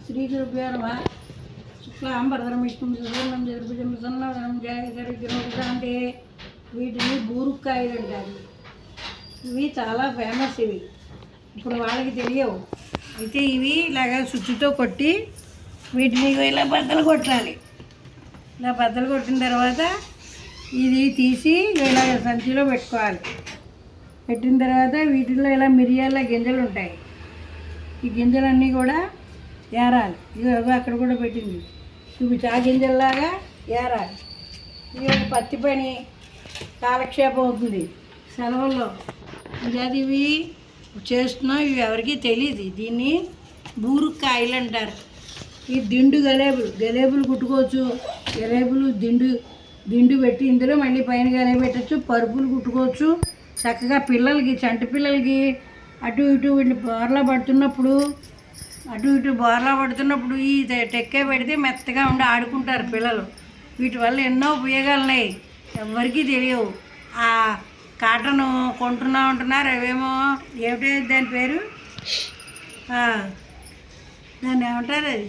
శ్రీగురుభ్యో నమః. శుక్లాంబరధరం విష్ణుం శశివర్ణం చతుర్భుజం ప్రసన్నవదనం ధ్యాయేత విఘ్నోపశాంతే. వీటిని బూరుక్కాయలు అంటారు. ఇవి చాలా ఫేమస్. ఇవి ఇప్పుడు వాళ్ళకి తెలియవు. అయితే ఇవి ఇలాగ సుత్తితో కొట్టి వీటిని ఇలా బద్దలు కొట్టాలి. ఇలా బద్దలు కొట్టిన తర్వాత ఇది తీసి ఇలా సంచిలో పెట్టుకోవాలి. పెట్టిన తర్వాత వీటిల్లో ఇలా మిరియాల గింజలు ఉంటాయి. ఈ గింజలన్నీ కూడా ఏరాలి. ఇది అక్కడ కూడా పెట్టింది చూపించి ఆ గింజల్లాగా ఏరాలి. ఇది ఒక పత్తి పని కాలక్షేపం అవుతుంది సెలవుల్లో. అది ఇవి చేస్తున్నాం. ఇవి ఎవరికి తెలియదు. దీన్ని బూరుకాయలు అంటారు. ఈ దిండు గలేబులు కుట్టుకోవచ్చు. గలేబులు దిండు పెట్టి ఇందులో మళ్ళీ పైన గలేబు పెట్టచ్చు. పరుపులు కుట్టుకోవచ్చు చక్కగా. పిల్లలకి చంటి పిల్లలకి అటు ఇటు వీళ్ళు బోర్లా పడుతున్నప్పుడు ఈ టెక్కే పెడితే మెత్తగా ఉండి ఆడుకుంటారు పిల్లలు. వీటి వల్ల ఎన్నో ఉపయోగాలు ఉన్నాయి, ఎవరికీ తెలియవు. ఆ కాటన్ కొంటున్నా ఉంటున్నారు. అవేమో ఏమిటి దాని పేరు, దాన్ని ఏమంటారు, అది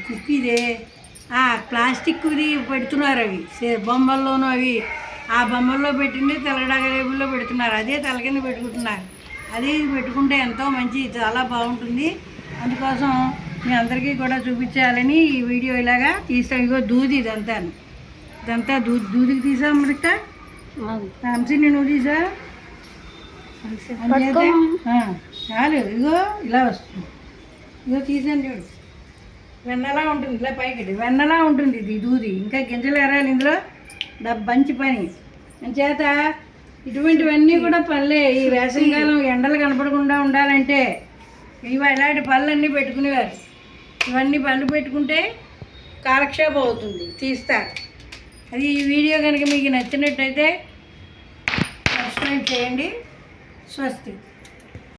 కుక్కీదే ప్లాస్టిక్ది పెడుతున్నారు. అవి బొమ్మల్లోనూ అవి ఆ బొమ్మల్లో పెట్టింది తెల్లడగలేబుల్లో పెడుతున్నారు. అదే తల కింద పెట్టుకుంటున్నారు. అది పెట్టుకుంటే ఎంతో మంచిది, చాలా బాగుంటుంది. అందుకోసం మీ అందరికీ కూడా చూపించాలని ఈ వీడియో ఇలాగా తీసాం. ఇగో దూది ఇదంతా దూదికి తీసా. అమృత హంసిని నువ్వు తీసా చాలు. ఇగో ఇలా వస్తుంది. ఇగో తీసాను చూడు. వెన్నలా ఉంటుంది. ఇలా పైకి వెన్నలా ఉంటుంది ఇది దూది. ఇంకా గింజలు ఎరాలి ఇందులో. మంచి పని చేత ఇటువంటివన్నీ కూడా పళ్ళే. ఈ వేసవికాలం ఎండలు కనపడకుండా ఉండాలంటే ఇవి ఇలాంటి పళ్ళన్నీ పెట్టుకునేవారు. ఇవన్నీ పళ్ళు పెట్టుకుంటే కాలక్షేపం అవుతుంది, తీస్తారు. అది ఈ వీడియో కనుక మీకు నచ్చినట్టయితే సబ్స్క్రైబ్ చేయండి. స్వస్తి.